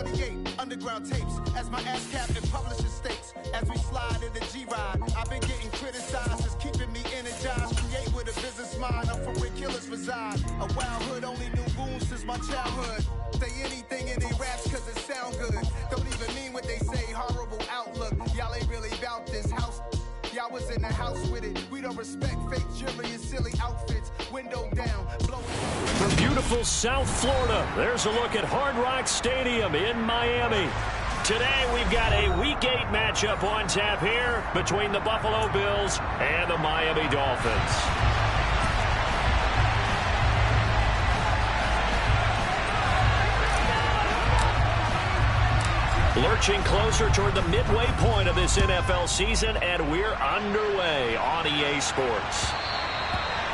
48 underground tapes as my ass cap in publishing states. As we slide in the G-Ride, I've been getting criticized as keeping me energized. Create with a business mind, I'm from where killers reside. A wild hood, only knew goons since my childhood. Say anything in they raps cause it sound good. Don't even mean what they say, horrible outlook. Y'all ain't really about this house. Y'all was in the house with it. We don't respect fake jewelry and silly outfits. Window down, blowing. From beautiful South Florida, there's a look at Hard Rock Stadium in Miami. Today we've got a Week 8 matchup on tap here between the Buffalo Bills and the Miami Dolphins. Lurching closer toward the midway point of this NFL season, and we're underway on EA Sports.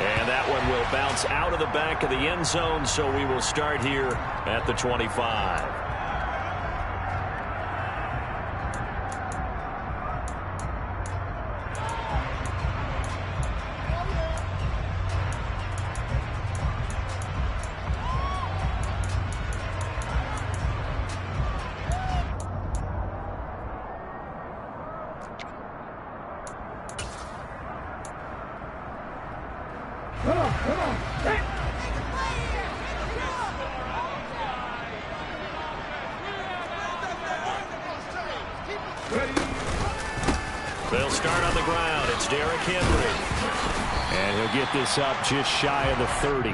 And that one will bounce out of the back of the end zone, so we will start here at the 25. They'll start on the ground. It's Derrick Henry. And he'll get this up just shy of the 30.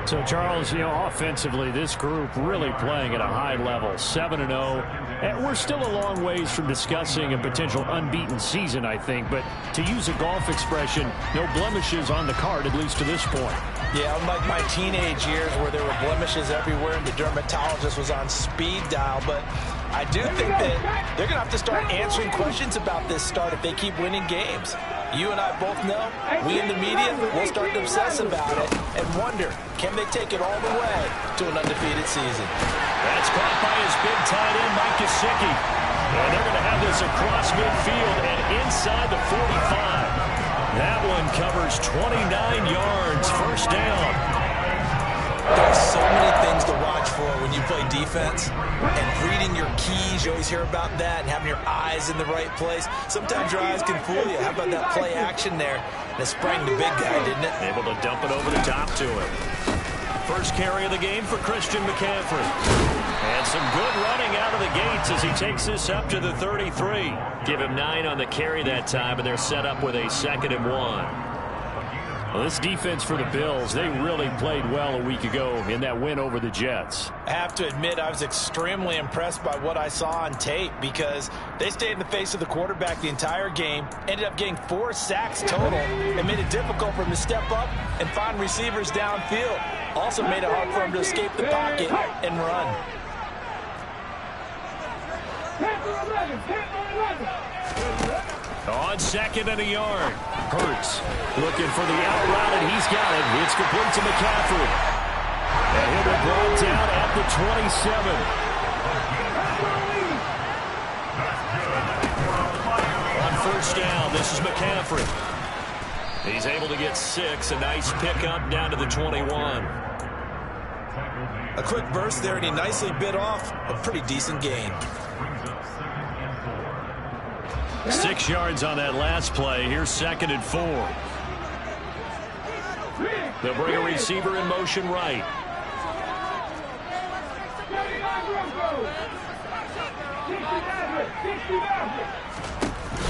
So, Charles, offensively, this group really playing at a high level, 7-0. And we're still a long ways from discussing a potential unbeaten season, I think. But to use a golf expression, no blemishes on the card, at least to this point. Yeah, unlike my teenage years where there were blemishes everywhere and the dermatologist was on speed dial. But I do think that they're going to have to start answering questions about this start if they keep winning games. You and I both know, we in the media will start to obsess about it and wonder, can they take it all the way to an undefeated season? That's caught by his big tight end, Mike Gesicki. And they're going to have this across midfield and inside the 45. That one covers 29 yards, first down. There's so many things to watch for when you play defense. And reading your keys, you always hear about that, and having your eyes in the right place. Sometimes your eyes can fool you. How about that play action there? And it sprang the big guy, didn't it? Able to dump it over the top to him. First carry of the game for Christian McCaffrey. And some good running out of the gates as he takes this up to the 33. Give him 9 on the carry that time, and they're set up with a 2nd and 1. Well, this defense for the Bills, they really played well a week ago in that win over the Jets. I have to admit, I was extremely impressed by what I saw on tape because they stayed in the face of the quarterback the entire game, ended up getting 4 sacks total, and made it difficult for him to step up and find receivers downfield. Also made it hard for him to escape the pocket and run. On 2nd and a yard. Hurts looking for the out route, and he's got it. It's complete to McCaffrey. And he'll be brought down at the 27. On first down, this is McCaffrey. He's able to get 6. A nice pickup down to the 21. A quick burst there, and he nicely bit off a pretty decent gain. 6 yards on that last play. Here's 2nd and 4. They'll bring a receiver in motion right.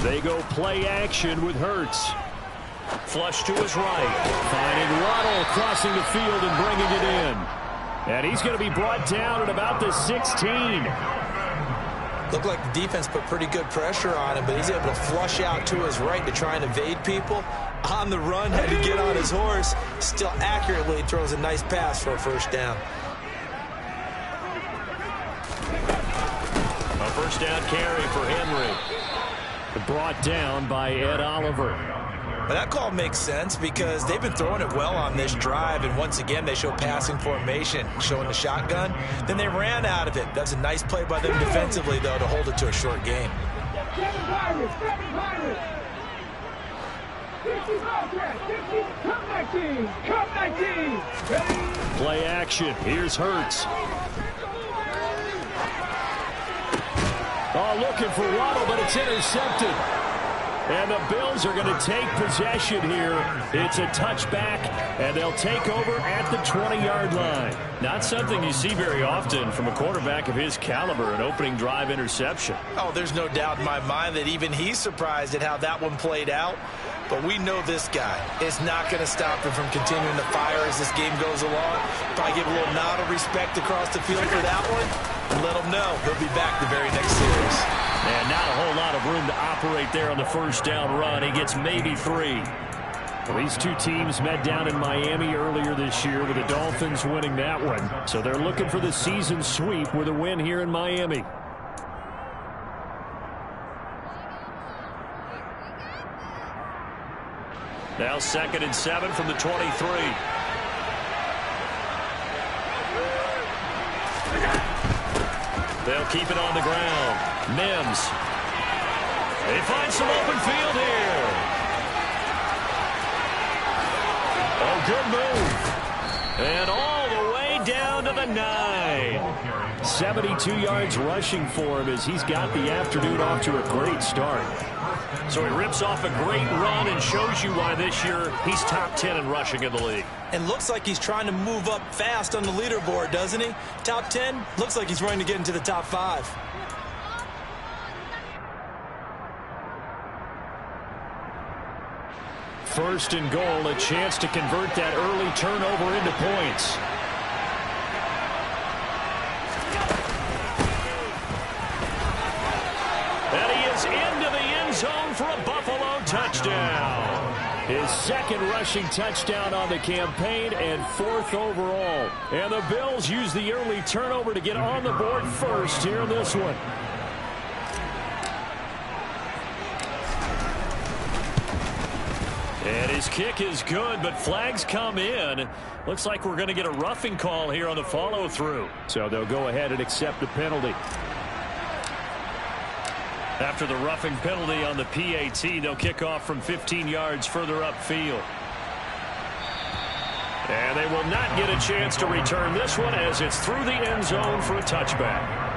They go play action with Hurts. Flush to his right. Finding Waddle crossing the field and bringing it in. And he's going to be brought down at about the 16. Looked like the defense put pretty good pressure on him, but he's able to flush out to his right to try and evade people. On the run, had to get on his horse. Still accurately throws a nice pass for a first down. A first down carry for Henry. Brought down by Ed Oliver. But that call makes sense because they've been throwing it well on this drive, and once again they show passing formation, showing the shotgun. Then they ran out of it. That's a nice play by them defensively, though, to hold it to a short game. Play action. Here's Hurts. looking for Waddle, but it's intercepted. And the Bills are going to take possession here. It's a touchback, and they'll take over at the 20-yard line. Not something you see very often from a quarterback of his caliber, an opening drive interception. Oh, there's no doubt in my mind that even he's surprised at how that one played out. But we know this guy is not going to stop him from continuing to fire as this game goes along. Probably give a little nod of respect across the field for that one, and let him know he'll be back the very next series. And not a whole lot of room to operate there on the first down run. He gets maybe 3. Well, these two teams met down in Miami earlier this year with the Dolphins winning that one. So they're looking for the season sweep with a win here in Miami. Now 2nd and 7 from the 23. They'll keep it on the ground. Mims. They find some open field here. Oh, good move. And all the way down to the 9. 72 yards rushing for him as he's got the afternoon off to a great start. So he rips off a great run and shows you why this year he's top 10 in rushing in the league. And looks like he's trying to move up fast on the leaderboard, doesn't he? Top 10, looks like he's running to get into the top 5. First and goal, a chance to convert that early turnover into points. And he is into the end zone for a Buffalo touchdown. His second rushing touchdown on the campaign and 4th overall. And the Bills use the early turnover to get on the board first here in this one. And his kick is good, but flags come in. Looks like we're going to get a roughing call here on the follow-through. So they'll go ahead and accept the penalty. After the roughing penalty on the PAT, they'll kick off from 15 yards further upfield. And they will not get a chance to return this one as it's through the end zone for a touchback.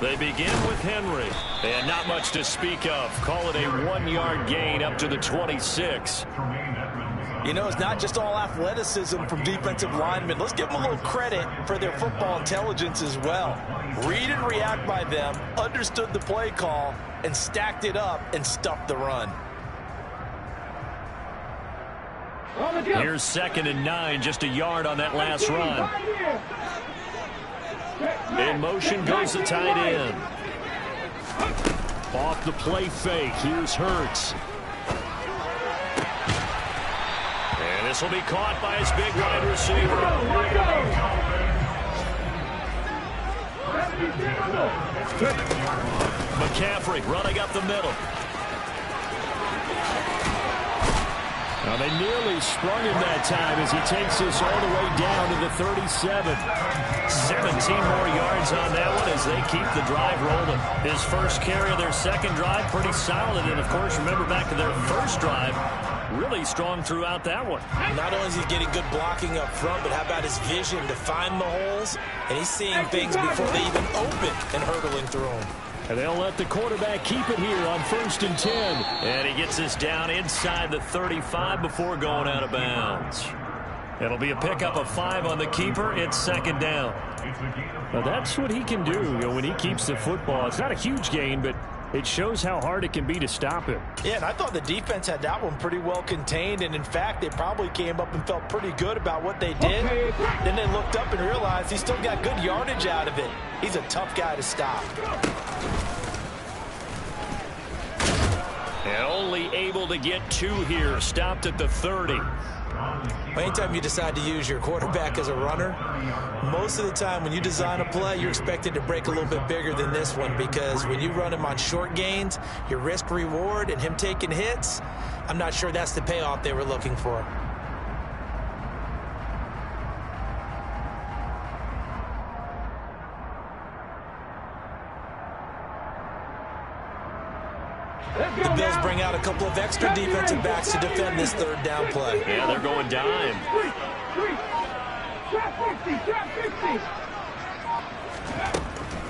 They begin with Henry, and not much to speak of. Call it a 1-yard gain up to the 26. You know, it's not just all athleticism from defensive linemen. Let's give them a little credit for their football intelligence as well. Read and react by them, understood the play call, and stacked it up and stuffed the run. Here's 2nd and 9, just a yard on that last run. In motion goes the tight end. Off the play fake, here's Hurts. And this will be caught by his big wide receiver. McCaffrey running up the middle. Now they nearly sprung him that time as he takes this all the way down to the 37. 17 more yards on that one as they keep the drive rolling. His first carry of their second drive, pretty solid. And, of course, remember back to their first drive, really strong throughout that one. Not only is he getting good blocking up front, but how about his vision to find the holes? And he's seeing things before they even open and hurtling through them. And they'll let the quarterback keep it here on 1st and 10. And he gets this down inside the 35 before going out of bounds. It'll be a pickup of 5 on the keeper. It's 2nd down. Well, that's what he can do, when he keeps the football. It's not a huge gain, but it shows how hard it can be to stop him. Yeah, and I thought the defense had that one pretty well contained. And, in fact, they probably came up and felt pretty good about what they did. Then they looked up and realized he still got good yardage out of it. He's a tough guy to stop. And only able to get 2 here. Stopped at the 30. Anytime you decide to use your quarterback as a runner, most of the time when you design a play, you're expected to break a little bit bigger than this one, because when you run him on short gains, your risk reward and him taking hits, I'm not sure that's the payoff they were looking for. The Bills bring out a couple of extra defensive backs to defend this third down play. Yeah, they're going dime.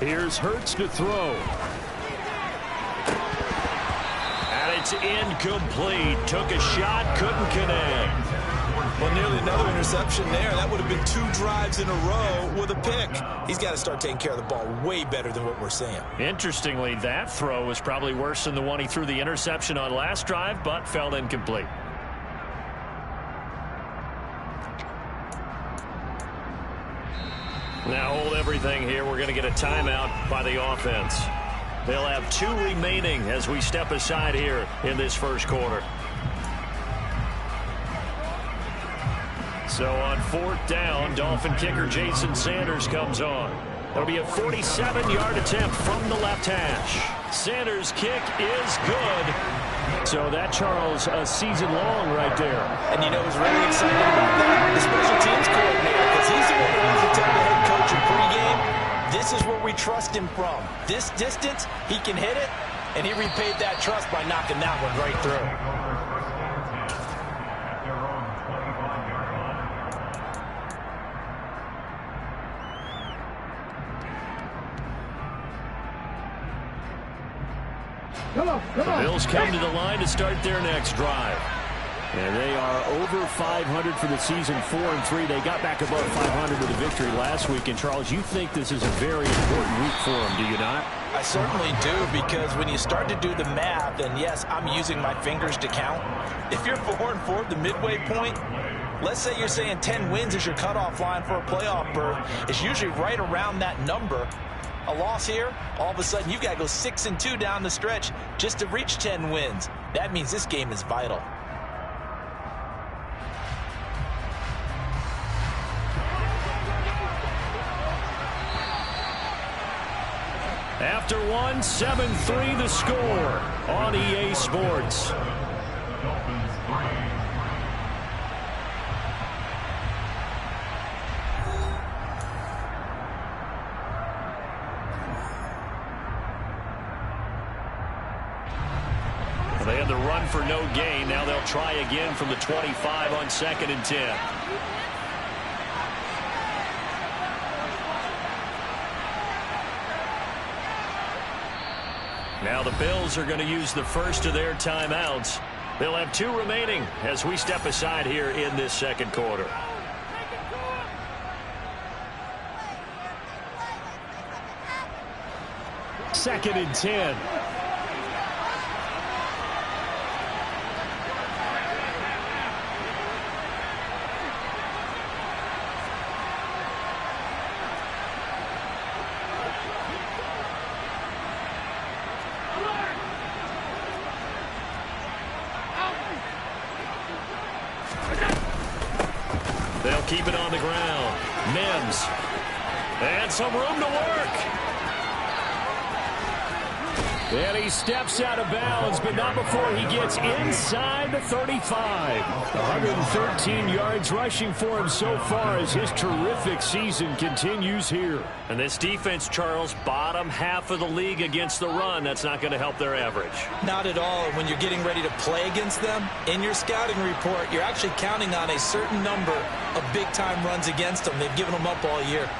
Here's Hurts to throw. And it's incomplete. Took a shot, couldn't connect. Well, nearly another interception there. That would have been 2 drives in a row with a pick. He's got to start taking care of the ball way better than what we're seeing. Interestingly, that throw was probably worse than the one he threw the interception on last drive, but fell incomplete. Now hold everything here. We're going to get a timeout by the offense. They'll have 2 remaining as we step aside here in this first quarter. So on 4th down, Dolphin kicker Jason Sanders comes on. That'll be a 47-yard attempt from the left hash. Sanders' kick is good. So that, Charles, a season long right there. And you know who's really excited about that? The special teams coordinator, because he's the one who needs to tell the head coach in pregame, this is where we trust him from. This distance, he can hit it, and he repaid that trust by knocking that one right through. The Bills come to the line to start their next drive. And they are over 500 for the season, 4-3. They got back above 500 with a victory last week. And, Charles, you think this is a very important week for them, do you not? I certainly do, because when you start to do the math, and yes, I'm using my fingers to count. If you're 4-4 at the midway point, let's say you're saying 10 wins is your cutoff line for a playoff berth. It's usually right around that number. A loss here, all of a sudden you've got to go 6-2 down the stretch just to reach 10 wins. That means this game is vital. After one, 7-3 the score on EA Sports. They had the run for no gain. Now they'll try again from the 25 on 2nd and 10. Now the Bills are going to use the first of their timeouts. They'll have 2 remaining as we step aside here in this second quarter. Second and 10. They'll keep it on the ground. Mims. And some room to work. And he steps out of bounds, but not before he gets inside the 35. 113 yards rushing for him so far as his terrific season continues here. And this defense, Charles, bottom half of the league against the run. That's not going to help their average. Not at all. When you're getting ready to play against them, in your scouting report, you're actually counting on a certain number of big-time runs against them. They've given them up all year.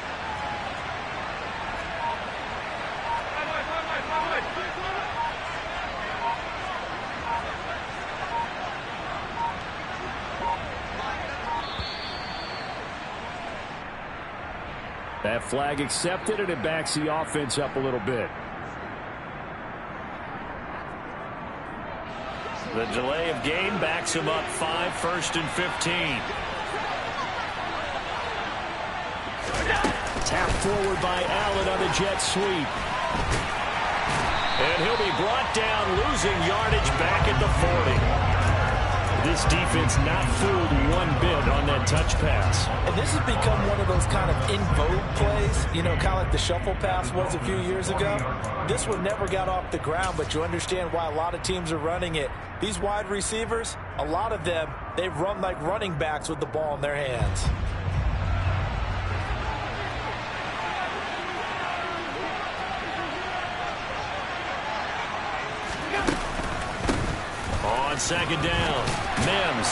That flag accepted, and it backs the offense up a little bit. The delay of game backs him up 5, 1st and 15. Tap forward by Allen on the jet sweep. And he'll be brought down, losing yardage back at the 40. This defense not fooled one bit on that touch pass. And this has become one of those kind of in vogue plays, you know, kind of like the shuffle pass was a few years ago. This one never got off the ground, but you understand why a lot of teams are running it. These wide receivers, a lot of them, they run like running backs with the ball in their hands. On second down, Mims.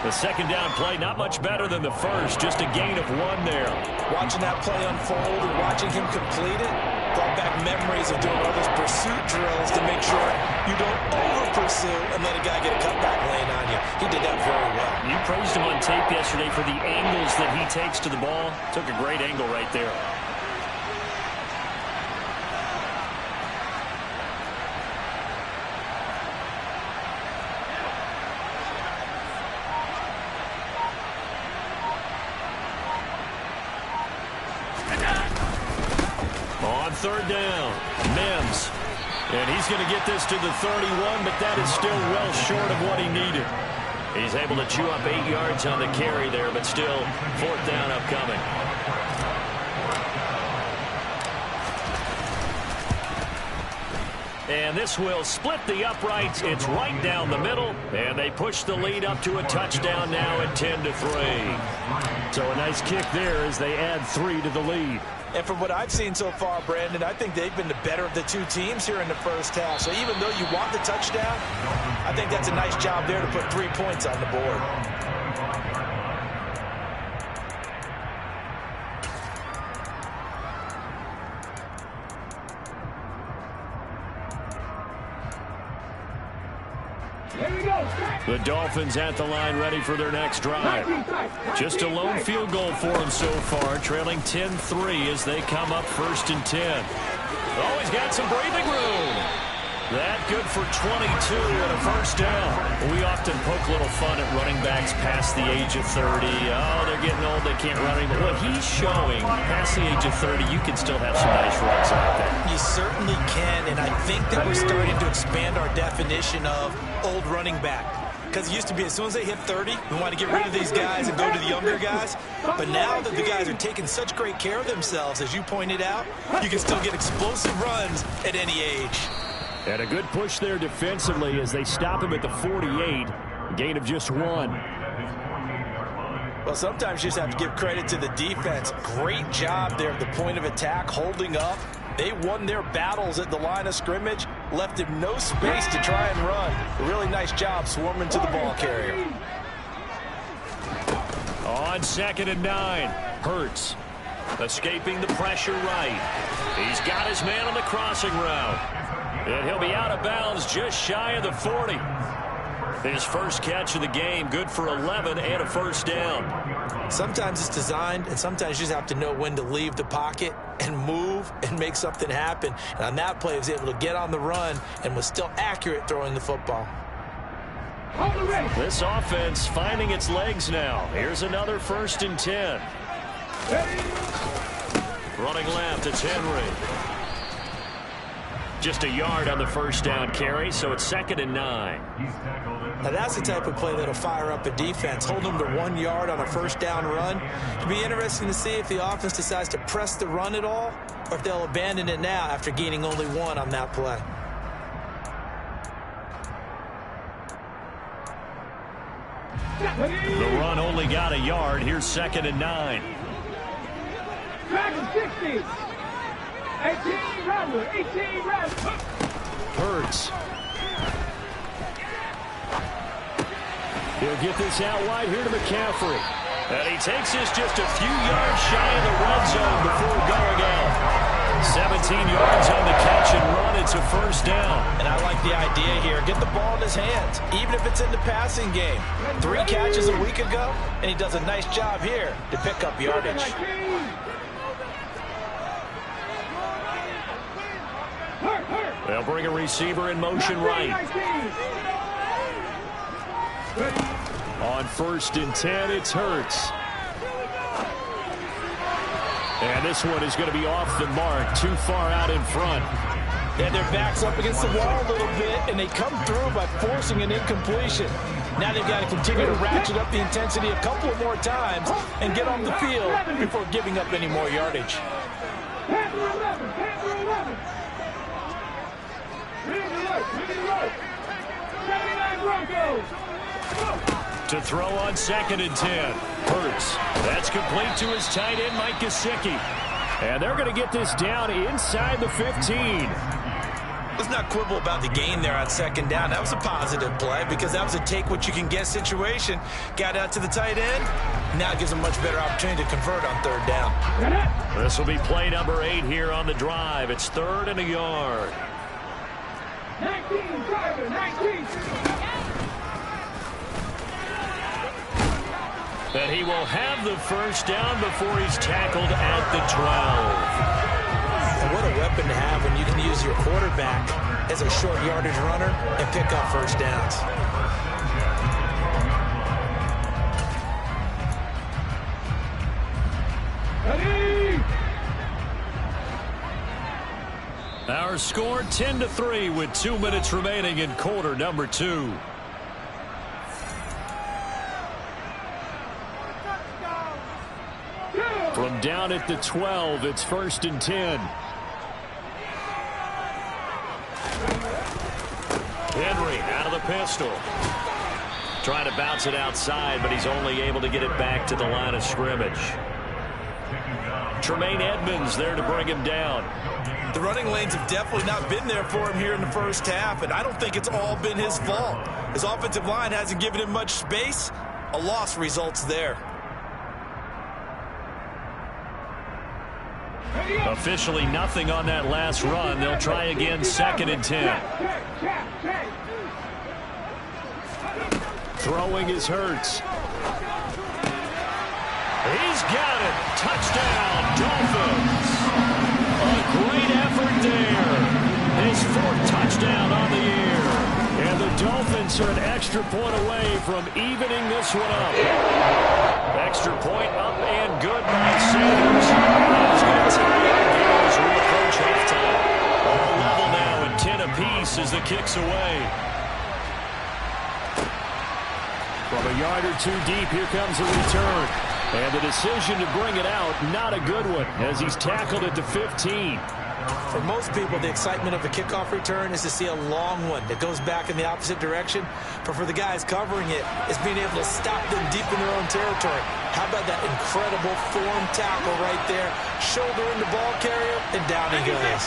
The second down play, not much better than the first, just a gain of 1 there. Watching that play unfold and watching him complete it brought back memories of doing all those pursuit drills to make sure you don't over-pursue and let a guy get a cutback lane on you. He did that very well. You praised him on tape yesterday for the angles that he takes to the ball. Took a great angle right there. On third down, Mims. And he's going to get this to the 31, but that is still well short of what he needed. He's able to chew up 8 yards on the carry there, but still 4th down upcoming. And this will split the uprights. It's right down the middle, and they push the lead up to a touchdown now at 10-3. So a nice kick there as they add 3 to the lead. And from what I've seen so far, Brandon, I think they've been the better of the two teams here in the first half. So even though you want the touchdown, I think that's a nice job there to put 3 points on the board. The Dolphins at the line ready for their next drive. Just a lone field goal for them so far, trailing 10-3 as they come up 1st and 10. Oh, he's got some breathing room. That good for 22 and a 1st down. We often poke a little fun at running backs past the age of 30. Oh, they're getting old, they can't run anymore. What he's showing, past the age of 30, you can still have some nice runs out there. You certainly can, and I think that we're starting to expand our definition of old running back. Because it used to be as soon as they hit 30, we want to get rid of these guys and go to the younger guys. But now that the guys are taking such great care of themselves, as you pointed out, you can still get explosive runs at any age. And a good push there defensively as they stop him at the 48. Gain of just 1. Well, sometimes you just have to give credit to the defense. Great job there at the point of attack, holding up. They won their battles at the line of scrimmage, left him no space to try and run. A really nice job swarming to the ball carrier. On 2nd and 9, Hurts. Escaping the pressure right. He's got his man on the crossing route. And he'll be out of bounds just shy of the 40. His first catch of the game, good for 11 and a 1st down. Sometimes it's designed, and sometimes you just have to know when to leave the pocket and move and make something happen. And on that play, he was able to get on the run and was still accurate throwing the football. This offense finding its legs now. Here's another 1st and 10. Running left, it's Henry. Just a yard on the 1st down carry, so it's 2nd and 9. Now that's the type of play that'll fire up a defense. Hold them to 1 yard on a 1st down run. It'll be interesting to see if the offense decides to press the run at all, or if they'll abandon it now after gaining only 1 on that play. The run only got a yard. Here's 2nd and 9. 60. 18 Rattler. Hurts. He'll get this out wide here to McCaffrey. And he takes this just a few yards shy of the red zone before going out. 17 yards on the catch and run. It's a 1st down. And I like the idea here. Get the ball in his hands, even if it's in the passing game. 3 catches a week ago, and he does a nice job here to pick up yardage. They'll bring a receiver in motion right. On 1st and 10, it's Hurts. And this one is going to be off the mark, too far out in front. And their back's up against the wall a little bit, and they come through by forcing an incompletion. Now they've got to continue to ratchet up the intensity a couple of more times and get off the field before giving up any more yardage. To throw on 2nd and 10. Hurts. That's complete to his tight end, Mike Gesicki. And they're going to get this down inside the 15. Let's not quibble about the gain there on second down. That was a positive play because that was a take-what-you-can-get situation. Got out to the tight end. Now it gives them a much better opportunity to convert on third down. This will be play number 8 here on the drive. It's 3rd and a yard. 19, driver, 19. And he will have the first down before he's tackled at the 12. And what a weapon to have when you can use your quarterback as a short yardage runner and pick up first downs. Ready? Our score 10-3 with 2 minutes remaining in quarter number 2. From down at the 12, it's 1st and 10. Henry out of the pistol. Trying to bounce it outside, but he's only able to get it back to the line of scrimmage. Tremaine Edmonds there to bring him down. The running lanes have definitely not been there for him here in the first half, and I don't think it's all been his fault. His offensive line hasn't given him much space. A loss results there. Officially nothing on that last run. They'll try again, 2nd and 10. Throwing is Hurts. He's got it. Touchdown, Dolphins. A great effort there. His 4th touchdown on the year. And the Dolphins are an extra point away from evening this one up. Extra point up and good by Sanders. He's going to tie our game as we approach halftime. All level now and 10 apiece as the kick's away. From a yard or 2 deep, here comes a return. And the decision to bring it out, not a good one, as he's tackled at the 15. For most people, the excitement of a kickoff return is to see a long one that goes back in the opposite direction. But for the guys covering it, it's being able to stop them deep in their own territory. How about that incredible form tackle right there? Shoulder in the ball carrier, and down he goes.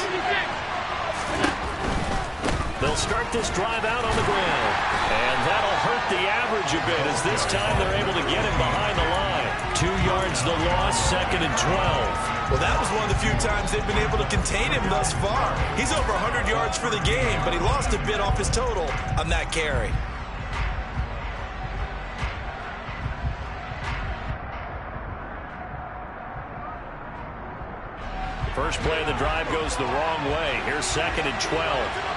They'll start this drive out on the ground. And that'll hurt the average a bit, as this time they're able to get him behind the line. 2 yards the loss, 2nd and 12. Well, that was one of the few times they've been able to contain him thus far. He's over 100 yards for the game, but he lost a bit off his total on that carry. First play of the drive goes the wrong way. Here's 2nd and 12.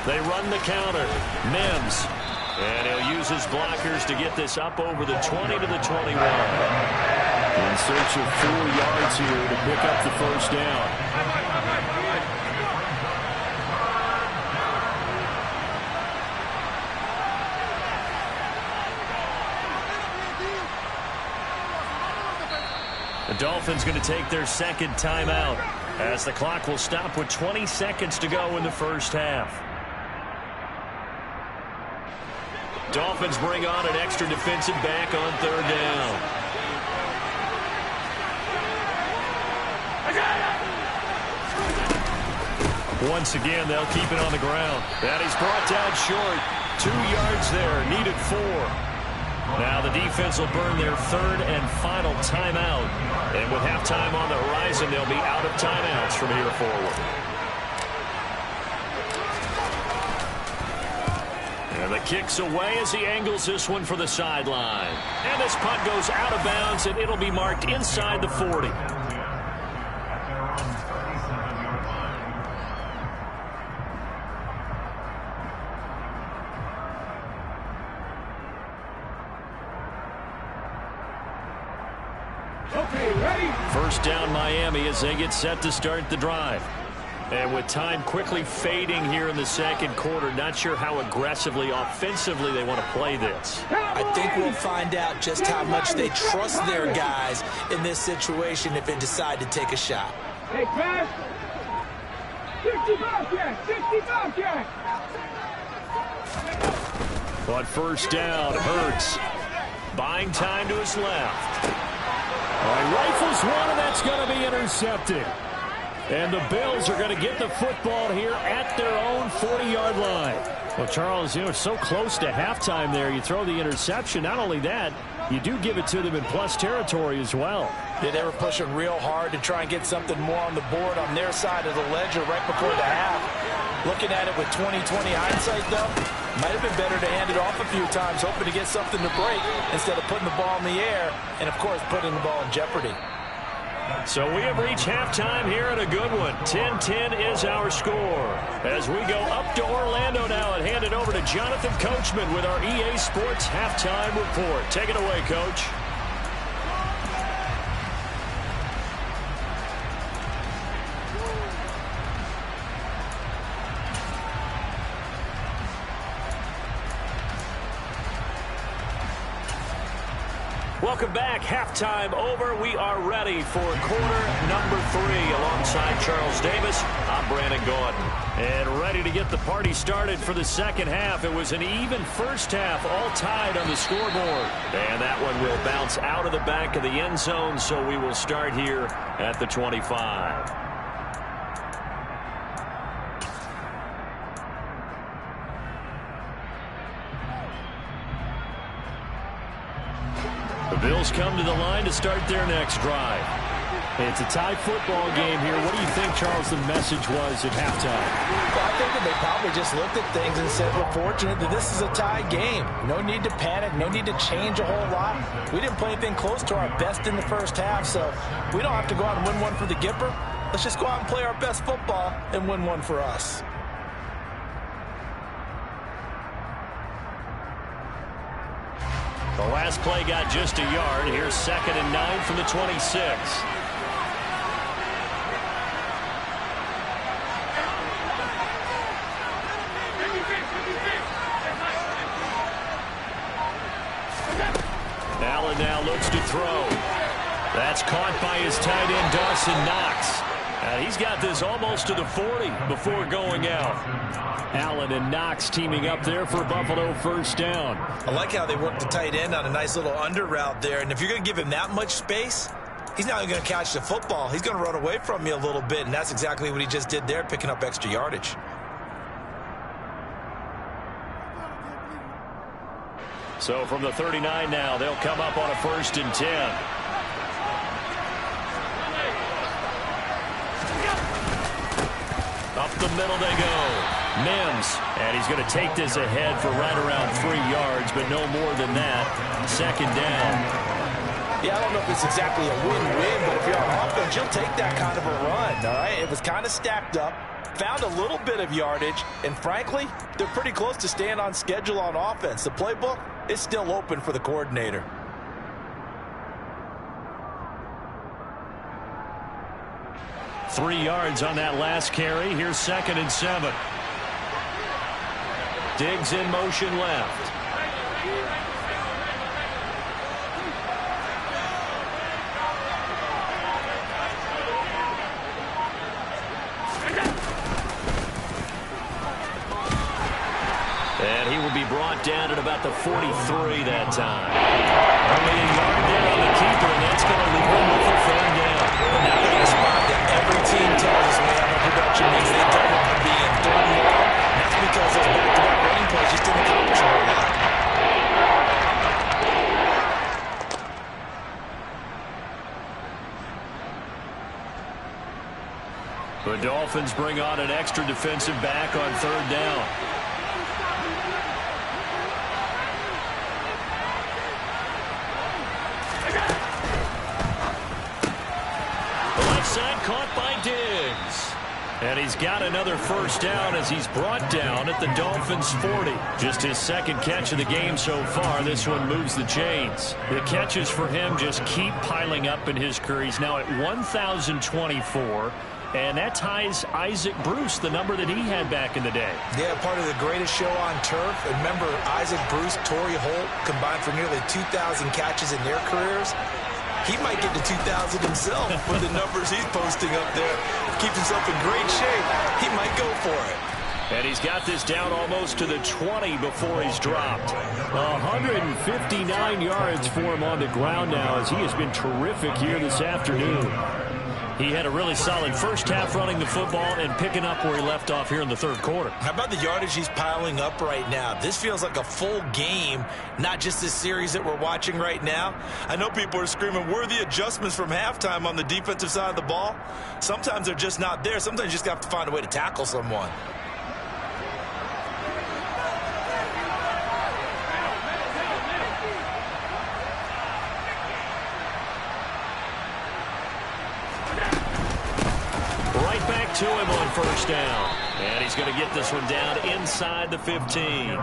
They run the counter. Mims. And he'll use his blockers to get this up over the 20 to the 21. In search of 4 yards here to pick up the first down. The Dolphins going to take their 2nd timeout, as the clock will stop with 20 seconds to go in the first half. Dolphins bring on an extra defensive back on 3rd down. Once again, they'll keep it on the ground. And he's brought down short. 2 yards there, needed 4. Now the defense will burn their 3rd and final timeout. And with halftime on the horizon, they'll be out of timeouts from here forward. And the kick's away as he angles this one for the sideline. And this punt goes out of bounds, and it'll be marked inside the 40. Okay, ready? First down Miami as they get set to start the drive. And with time quickly fading here in the 2nd quarter, not sure how aggressively, offensively they want to play this. I think we'll find out just how much they trust their guys in this situation if they decide to take a shot. Hey, pass. 65 Jack! 65 Jack! On first down, Hurts buying time to his left. All right, rifles one, and that's going to be intercepted. And the Bills are going to get the football here at their own 40-yard line. Well, Charles, so close to halftime there. You throw the interception. Not only that, you do give it to them in plus territory as well. Yeah, they were pushing real hard to try and get something more on the board on their side of the ledger right before the half. Looking at it with 20/20 hindsight, though, might have been better to hand it off a few times, hoping to get something to break instead of putting the ball in the air and, of course, putting the ball in jeopardy. So we have reached halftime here at a good one. 10-10 is our score. As we go up to Orlando now and hand it over to Jonathan Coachman with our EA Sports Halftime Report. Take it away, Coach. Welcome back. Halftime over. We are ready for quarter number 3. Alongside Charles Davis, I'm Brandon Gordon. And ready to get the party started for the second half. It was an even first half, all tied on the scoreboard. And that one will bounce out of the back of the end zone, so we will start here at the 25. The Bills come to the line to start their next drive. It's a tie football game here. What do you think, Charles, the message was at halftime? Well, I think that they probably just looked at things and said, we're fortunate that this is a tie game. No need to panic. No need to change a whole lot. We didn't play anything close to our best in the first half, so we don't have to go out and win one for the Gipper. Let's just go out and play our best football and win one for us. The last play got just a yard. Here's 2nd and 9 from the 26. Allen now looks to throw. That's caught by his tight end, Dawson Knox. He's got this almost to the 40 before going out. Allen and Knox teaming up there for Buffalo first down. I like how they worked the tight end on a nice little under route there. And if you're going to give him that much space, he's not going to catch the football. He's going to run away from you a little bit, and that's exactly what he just did there, picking up extra yardage. So from the 39 now, they'll come up on a 1st and 10. Up the middle they go. Mims, and he's going to take this ahead for right around 3 yards, but no more than that. 2nd down. Yeah, I don't know if it's exactly a win-win, but if you're on offense, you'll take that kind of a run, all right? It was kind of stacked up, found a little bit of yardage, and frankly, they're pretty close to staying on schedule on offense. The playbook is still open for the coordinator. Three yards on that last carry. Here's 2nd and 7. Diggs in motion left. And he will be brought down at about the 43 that time. Only a yard there on the keeper, and that's going to leave him with a 3rd down. Now they're in a spot that every team tells us man, production means they don't want to be in 3rd and long. That's because those back-to-back running plays just didn't accomplish a whole lot. The Dolphins bring on an extra defensive back on 3rd down. Side caught by Diggs. And he's got another 1st down as he's brought down at the Dolphins' 40. Just his 2nd catch of the game so far. This one moves the chains. The catches for him just keep piling up in his career. He's now at 1,024. And that ties Isaac Bruce, the number that he had back in the day. Yeah, part of the greatest show on turf. And remember, Isaac Bruce, Torrey Holt combined for nearly 2,000 catches in their careers. he might get to 2,000 himself with the numbers he's posting up there. Keeps himself in great shape. He might go for it. And he's got this down almost to the 20 before he's dropped. 159 yards for him on the ground now as he has been terrific here this afternoon. He had a really solid first half running the football and picking up where he left off here in the third quarter. How about the yardage he's piling up right now? This feels like a full game, not just this series that we're watching right now. I know people are screaming, where are the adjustments from halftime on the defensive side of the ball? Sometimes they're just not there. Sometimes you just have to find a way to tackle someone. To him on first down. And he's going to get this one down inside the 15.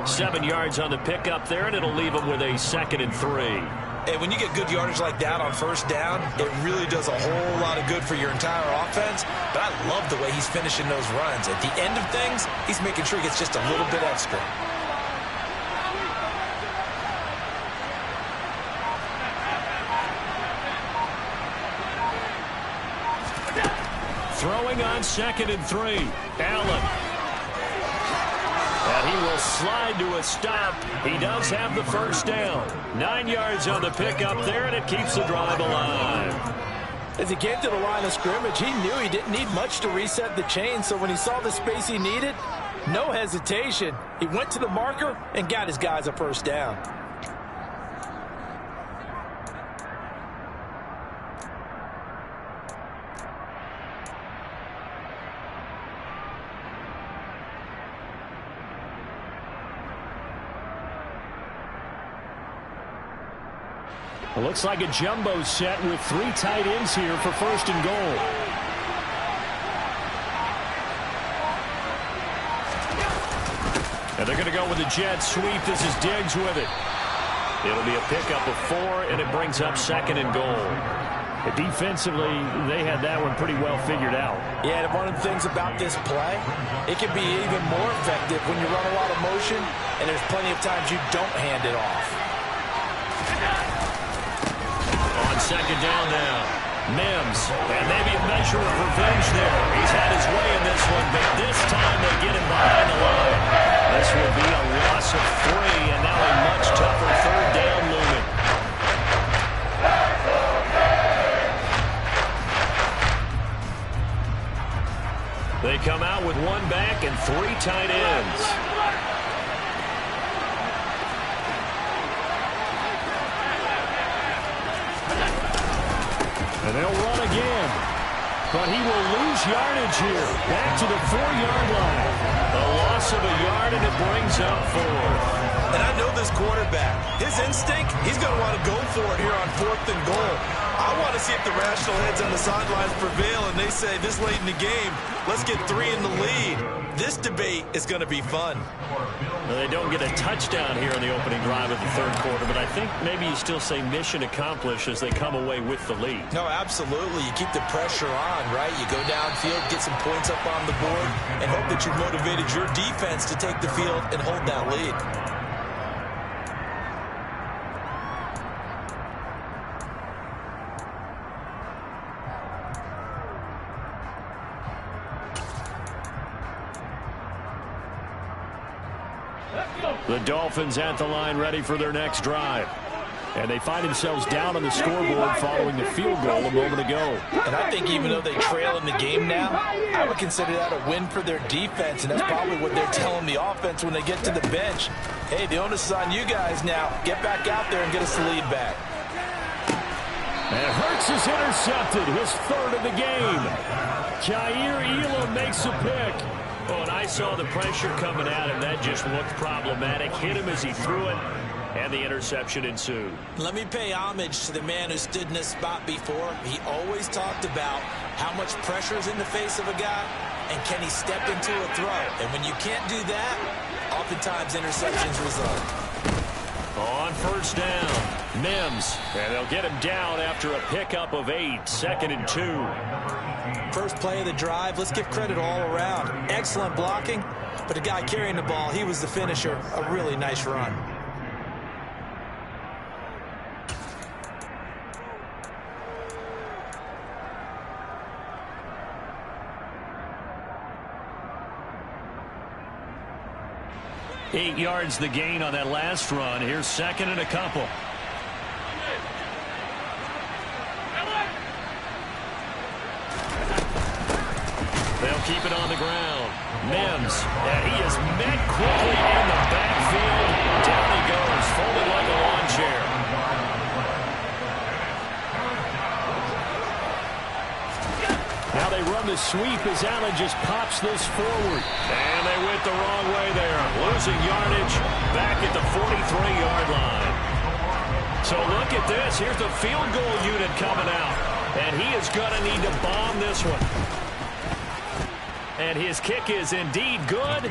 7 yards on the pickup there, and it'll leave him with a 2nd and 3. And when you get good yardage like that on first down, it really does a whole lot of good for your entire offense. But I love the way he's finishing those runs. At the end of things, he's making sure he gets just a little bit extra. Throwing on 2nd and 3. Allen. And he will slide to a stop. He does have the first down. 9 yards on the pickup there, and it keeps the drive alive. As he came to the line of scrimmage, he knew he didn't need much to reset the chain, so when he saw the space he needed, no hesitation. He went to the marker and got his guys a first down. It looks like a jumbo set with 3 tight ends here for 1st and goal. And they're going to go with a jet sweep. This is Diggs with it. It'll be a pickup of 4, and it brings up 2nd and goal. Defensively, they had that one pretty well figured out. Yeah, and one of the things about this play, it can be even more effective when you run a lot of motion, and there's plenty of times you don't hand it off. On 2nd down now, Mims, and maybe a measure of revenge there. He's had his way in this one, but this time they get him behind the line. This will be a loss of 3, and now a much tougher 3rd down looming. They come out with 1 back and 3 tight ends. And they'll run again. But he will lose yardage here. Back to the 4-yard line. A loss of a yard, and it brings up 4th. And I know this quarterback. His instinct, he's going to want to go for it here on 4th and goal. I want to see if the rational heads on the sidelines prevail and they say this late in the game, let's get 3 in the lead. This debate is going to be fun. Well, they don't get a touchdown here in the opening drive of the 3rd quarter, but I think maybe you still say mission accomplished as they come away with the lead. No, absolutely. You keep the pressure on, right? You go downfield, get some points up on the board, and hope that you've motivated your defense to take the field and hold that lead. The Dolphins at the line ready for their next drive. And they find themselves down on the scoreboard following the field goal a moment ago. And I think even though they trail in the game now, I would consider that a win for their defense, and that's probably what they're telling the offense when they get to the bench. Hey, the onus is on you guys now. Get back out there and get us the lead back. And Hurts is intercepted, his 3rd of the game. Jair Elam makes a pick. Oh, and I saw the pressure coming at him. That just looked problematic. Hit him as he threw it, and the interception ensued. Let me pay homage to the man who stood in this spot before. He always talked about how much pressure is in the face of a guy, and can he step into a throw. And when you can't do that, oftentimes interceptions result. On 1st down, Mims, and they'll get him down after a pickup of 8, 2nd and 2. First play of the drive, let's give credit all around. Excellent blocking, but the guy carrying the ball, he was the finisher. A really nice run. 8 yards the gain on that last run. Here's second and a couple. They'll keep it on the ground. Mims, and he is met quickly in the backfield. Down he goes, folded like a lawn chair. Now they run the sweep as Allen just pops this forward. And they went the wrong way there. Losing yardage back at the 43-yard line. So look at this. Here's the field goal unit coming out. And he is going to need to bomb this one. And his kick is indeed good.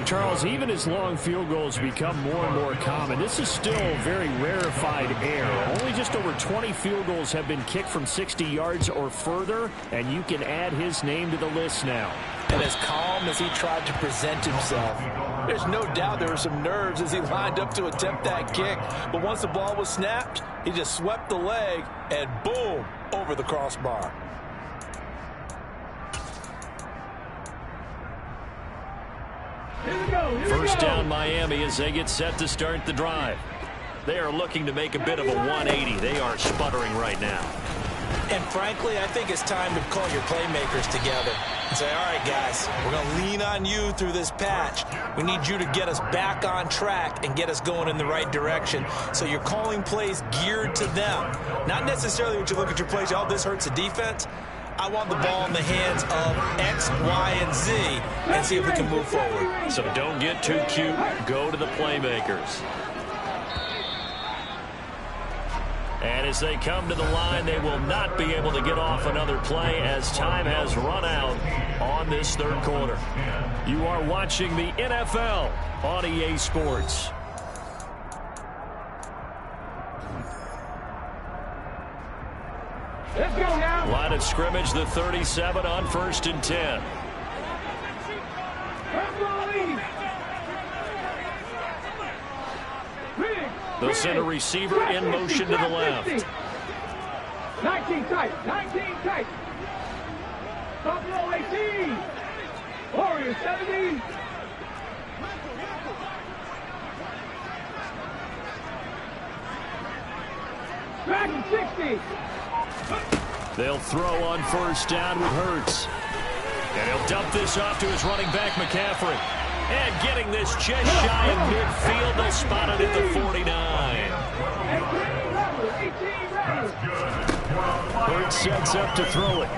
Charles, even as long field goals become more and more common, this is still very rarefied air. Only just over 20 field goals have been kicked from 60 yards or further, and you can add his name to the list now. And as calm as he tried to present himself, there's no doubt there were some nerves as he lined up to attempt that kick. But once the ball was snapped, he just swept the leg and boom, over the crossbar. First down Miami as they get set to start the drive. They are looking to make a bit of a 180. They are sputtering right now. And frankly, I think it's time to call your playmakers together and say, all right, guys, we're going to lean on you through this patch. We need you to get us back on track and get us going in the right direction. So you're calling plays geared to them. Not necessarily when you look at your plays, oh, this hurts the defense. I want the ball in the hands of X, Y, and Z and see if we can move forward. So don't get too cute. Go to the playmakers. And as they come to the line, they will not be able to get off another play as time has run out on this third quarter. You are watching the NFL on EA Sports. Let's go now. Line of scrimmage, the 37 on 1st and 10. They'll send a receiver in motion to the left. 19 tight, 19 tight. Buffalo 18. Warriors 17. Dragon 60. They'll throw on first down with Hurts. And he'll dump this off to his running back, McCaffrey. And getting this just shy of midfield, they'll spot it at the 49. Hurts sets up to throw it.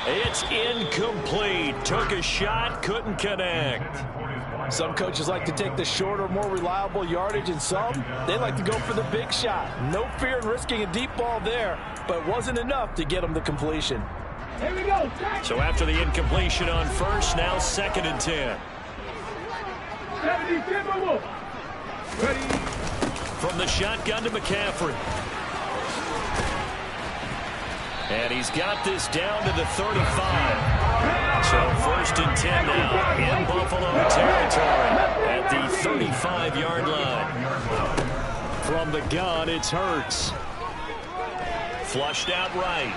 It's incomplete. Took a shot, couldn't connect. Some coaches like to take the shorter, more reliable yardage, and some, they like to go for the big shot. No fear in risking a deep ball there, but it wasn't enough to get them the completion. Here we go. So after the incompletion on first, now 2nd and 10. 70 Timberwolf. Ready. From the shotgun to McCaffrey. And he's got this down to the 35. So 1st and 10 now in Buffalo territory at the 35-yard line. From the gun, it's Hurts. Flushed out right.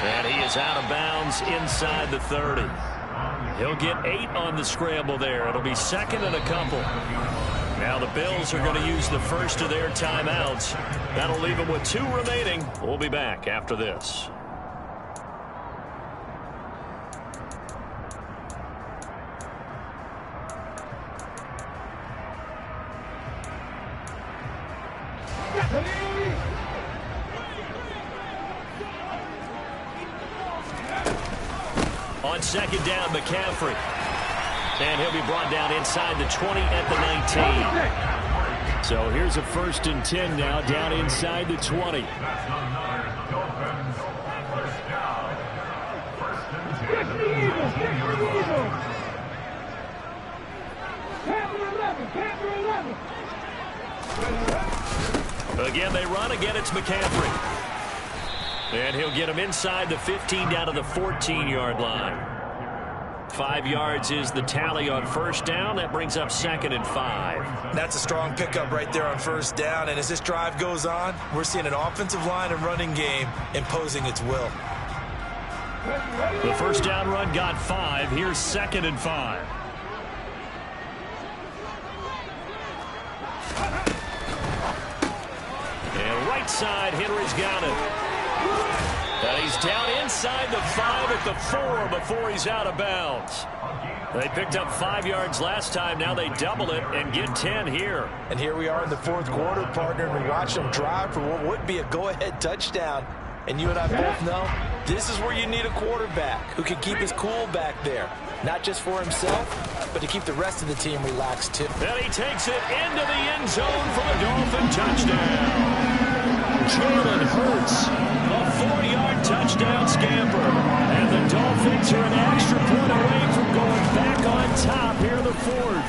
And he is out of bounds inside the 30. He'll get 8 on the scramble there. It'll be 2nd and a couple. Now the Bills are going to use the first of their timeouts. That'll leave them with 2 remaining. We'll be back after this. On 2nd down, McCaffrey. And he'll be brought down inside the 20 at the 19. So here's a 1st and 10 now, down inside the 20. Again, they run. Again, it's McCaffrey. And he'll get him inside the 15 down to the 14-yard line. 5 yards is the tally on first down. That brings up 2nd and 5. That's a strong pickup right there on first down. And as this drive goes on, we're seeing an offensive line and running game imposing its will. The first down run got 5. Here's 2nd and 5. And right side, Henry's got it. And he's down inside the 5 at the 4 before he's out of bounds. They picked up 5 yards last time. Now they double it and get 10 here. And here we are in the 4th quarter, partner, and we watch them drive for what would be a go-ahead touchdown. And you and I both know this is where you need a quarterback who can keep his cool back there. Not just for himself, but to keep the rest of the team relaxed, too. And he takes it into the end zone for the Dolphin touchdown. Jalen Hurts, a 4-yard touchdown scamper. And the Dolphins are an extra point away from going back on top here in the 4th.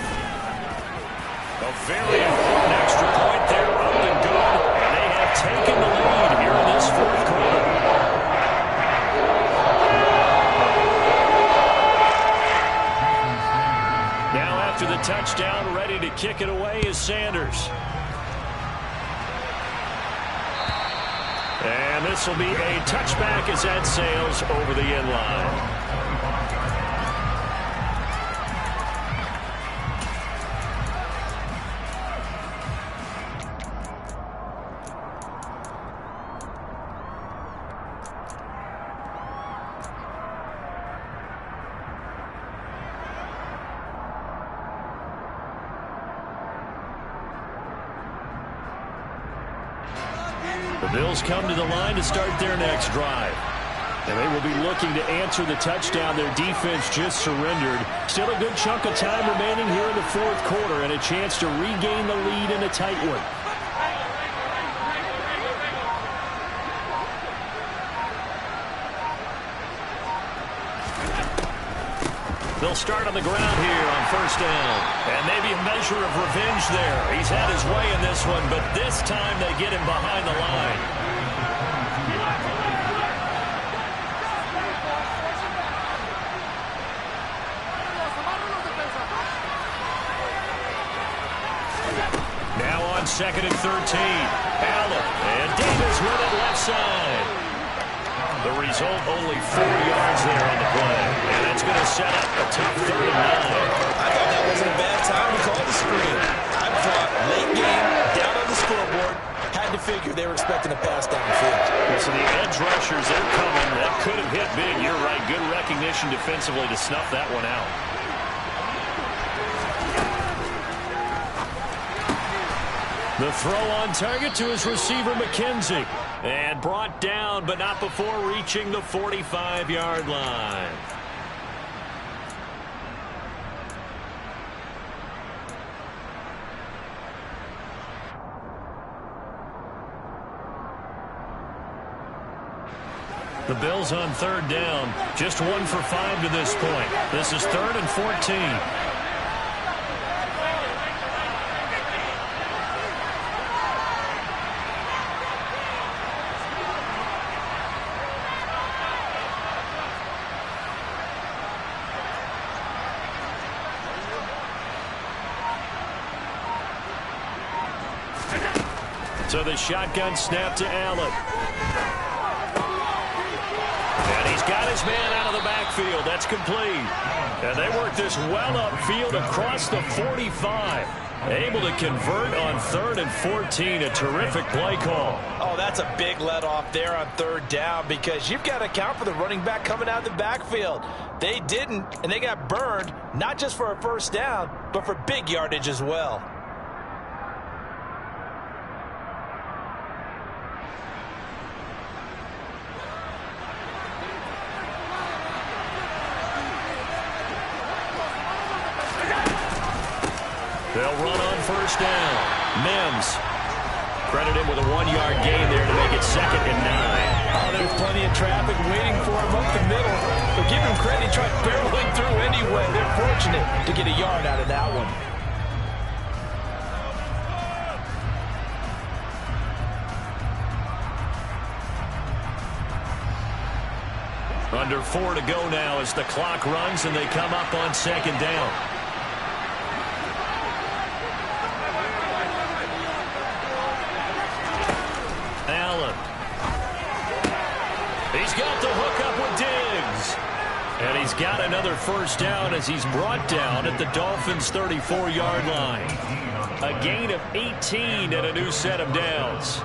A very important extra point there, up and good. And they have taken the lead here in this 4th quarter. Now after the touchdown, ready to kick it away is Sanders. And this will be a touchback as that sails over the end line. The Bills come to the line to start their next drive. And they will be looking to answer the touchdown their defense just surrendered. Still a good chunk of time remaining here in the 4th quarter and a chance to regain the lead in a tight one. They'll start on the ground here on 1st down. And maybe a measure of revenge there. He's had his way in this one, but this time they get him behind the line. Now on 2nd and 13. Allen and Davis with it left side. The result, only 4 yards there on the play. And that's going to set up a tough 3rd and 9. I thought that wasn't a bad time to call the screen. I thought late game, down on the scoreboard, had to figure they were expecting a pass downfield. So the edge rushers, they're coming. That could have hit big. You're right. Good recognition defensively to snuff that one out. The throw on target to his receiver, McKenzie. And brought down, but not before reaching the 45-yard line. The Bills on 3rd down. Just 1 for 5 to this point. This is 3rd and 14. So the shotgun snap to Allen. And he's got his man out of the backfield. That's complete. And they work this well upfield across the 45. Able to convert on 3rd and 14. A terrific play call. Oh, that's a big let off there on 3rd down because you've got to account for the running back coming out of the backfield. They didn't, and they got burned, not just for a 1st down, but for big yardage as well. They'll run on 1st down. Mims. Credit him with a 1-yard gain there to make it 2nd and 9. Oh, there's plenty of traffic waiting for him up the middle. But give him credit, he tried barreling through anyway. They're fortunate to get a yard out of that one. Under 4 to go now as the clock runs and they come up on 2nd down. Allen. He's got the hook up with Diggs. And he's got another first down as he's brought down at the Dolphins' 34-yard line. A gain of 18 and a new set of downs.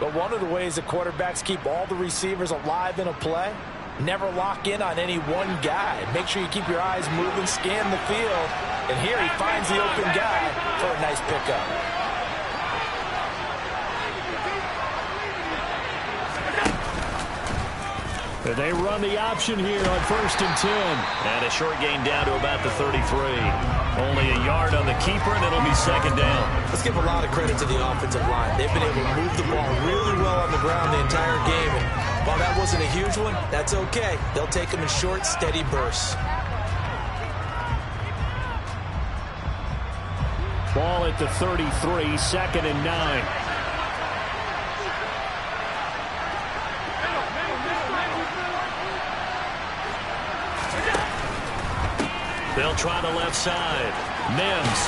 But one of the ways that quarterbacks keep all the receivers alive in a play, never lock in on any one guy. Make sure you keep your eyes moving, scan the field. And here he finds the open guy for a nice pickup. They run the option here on 1st and 10. And a short gain down to about the 33. Only a yard on the keeper, and it'll be 2nd down. Let's give a lot of credit to the offensive line. They've been able to move the ball really well on the ground the entire game. And while that wasn't a huge one, that's okay. They'll take them in short, steady bursts. Ball at the 33, 2nd and 9. They'll try the left side. Mims.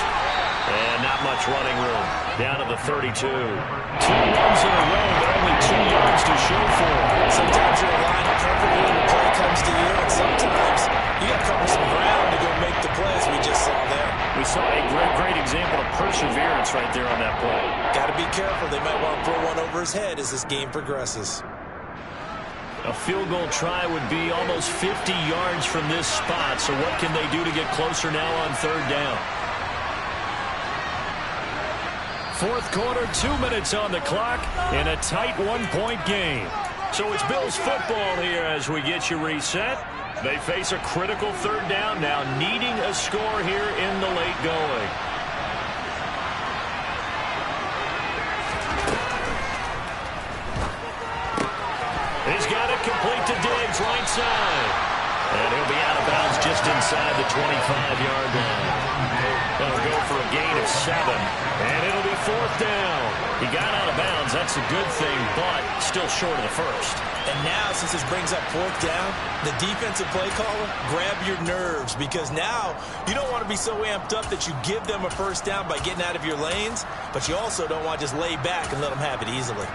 And not much running room. Down to the 32. 2 runs in a row, but only 2 yards to show for it. Sometimes you're aligned perfectly when the play comes to you, and sometimes you got to cover some ground to go make the plays we just saw there. We saw a great example of perseverance right there on that play. Got to be careful. They might want to throw one over his head as this game progresses. A field goal try would be almost 50 yards from this spot. So what can they do to get closer now on 3rd down? 4th quarter, 2 minutes on the clock in a tight 1-point game. So it's Bills football here as we get you reset. They face a critical 3rd down now, needing a score here in the late going. He's got it complete to Diggs, right side. And he'll be out of bounds just inside the 25-yard line. They'll go for a gain of 7, and it'll be 4th down. He got out of bounds. That's a good thing, but still short of the first. And now, since this brings up 4th down, the defensive play caller, grab your nerves, because now you don't want to be so amped up that you give them a first down by getting out of your lanes, but you also don't want to just lay back and let them have it easily.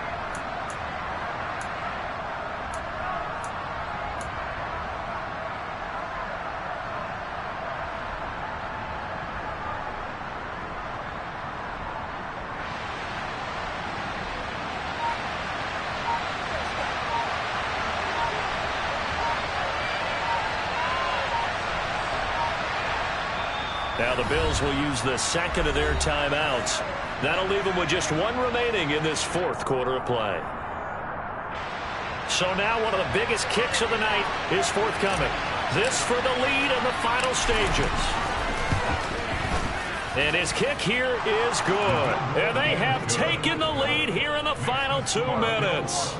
Now the Bills will use the 2nd of their timeouts. That'll leave them with just 1 remaining in this 4th quarter of play. So now one of the biggest kicks of the night is forthcoming. This for the lead in the final stages. And his kick here is good. And they have taken the lead here in the final 2 minutes.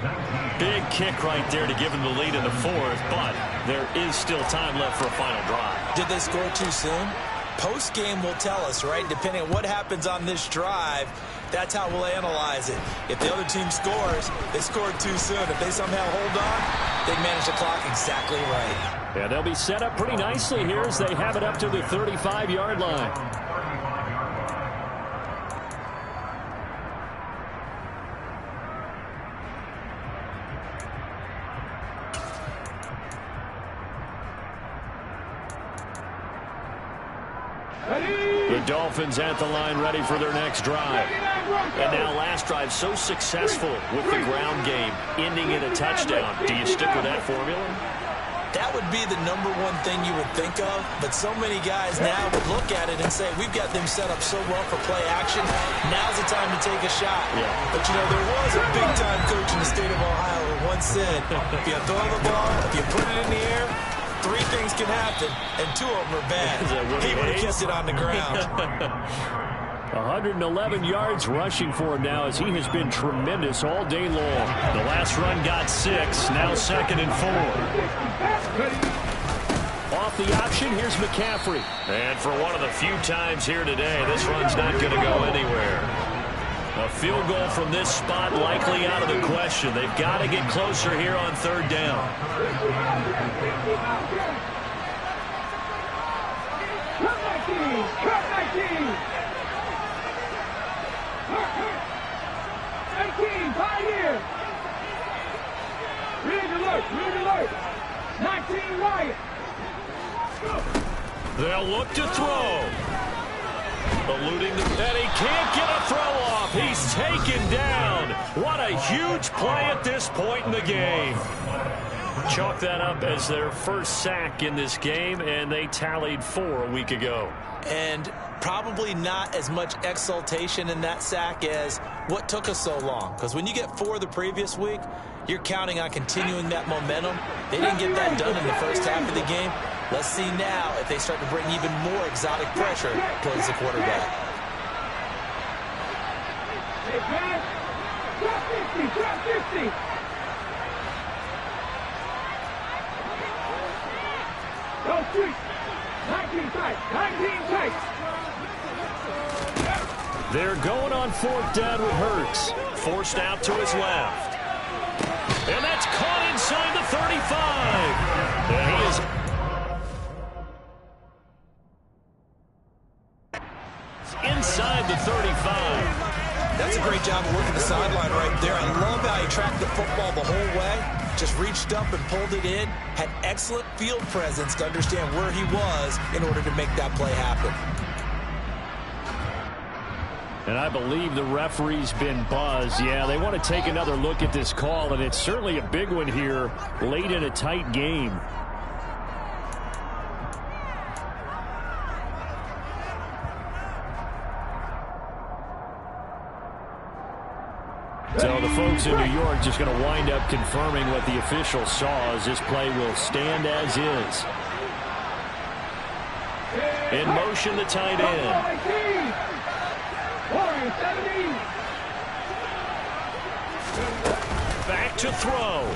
Big kick right there to give them the lead in the 4th, but there is still time left for a final drive. Did they score too soon? Post-game will tell us, right? Depending on what happens on this drive, that's how we'll analyze it. If the other team scores, they scored too soon. If they somehow hold on, they manage the clock exactly right. Yeah, they'll be set up pretty nicely here as they have it up to the 35-yard line. The Dolphins at the line ready for their next drive. And now last drive so successful with the ground game, ending in a touchdown. Do you stick with that formula? That would be the #1 thing you would think of, but so many guys now would look at it and say, we've got them set up so well for play action, now's the time to take a shot. Yeah. But, you know, there was a big-time coach in the state of Ohio who once said, if you throw the ball, if you put it in the air, 3 things can happen, and 2 of them are bad. He would have kept it on the ground. 111 yards rushing for him now as he has been tremendous all day long. The last run got 6, now 2nd and 4. Off the option, here's McCaffrey. And for one of the few times here today, this run's not going to go anywhere. A field goal from this spot likely out of the question. They've got to get closer here on 3rd down. Read alert! 19 Wyatt! They'll look to throw. Eluding and he can't get a throw off. He's taken down. What a huge play at this point in the game. Chalk that up as their first sack in this game, and they tallied 4 a week ago. And probably not as much exultation in that sack as what took us so long. Because when you get 4 the previous week, you're counting on continuing that momentum. They didn't get that done in the first half of the game. Let's see now if they start to bring even more exotic pressure towards the quarterback. Hey, man. Drop 50, drop 50. Go street. 19 tight, 19 tight. They're going on 4th down with Hurts. Forced out to his left. And that's caught inside the 35. And he is inside the 35. That's a great job of working the sideline right there. I love how he tracked the football the whole way. Just reached up and pulled it in. Had excellent field presence to understand where he was in order to make that play happen. And I believe the referee's been buzzed. Yeah, they want to take another look at this call, and it's certainly a big one here late in a tight game. So the folks in New York just going to wind up confirming what the official saw, as this play will stand as is. In motion, the tight end. Back to throw.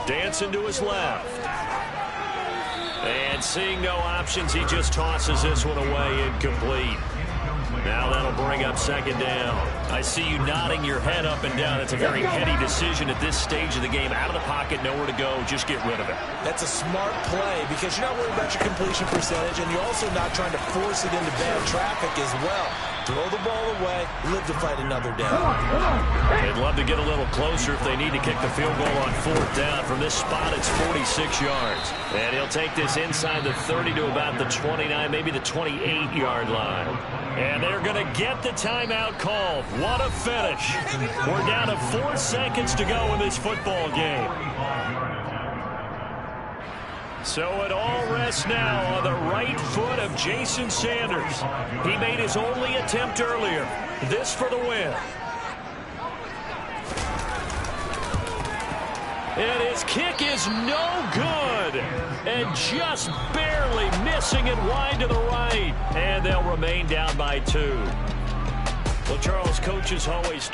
Dancing to his left. And seeing no options, he just tosses this one away incomplete. Now that'll bring up 2nd down. I see you nodding your head up and down. It's a very heady decision at this stage of the game. Out of the pocket, nowhere to go. Just get rid of it. That's a smart play because you're not worried about your completion percentage, and you're also not trying to force it into bad traffic as well. Throw the ball away, live to fight another down. They'd love to get a little closer if they need to kick the field goal on 4th down. From this spot, it's 46 yards. And he'll take this inside the 30 to about the 29, maybe the 28-yard line. And they're going to get the timeout called. What a finish. We're down to 4 seconds to go in this football game. So it all rests now on the right foot of Jason Sanders. He made his only attempt earlier. This for the win. And his kick is no good. And just barely missing it wide to the right. And they'll remain down by 2. Well, Charles, coaches always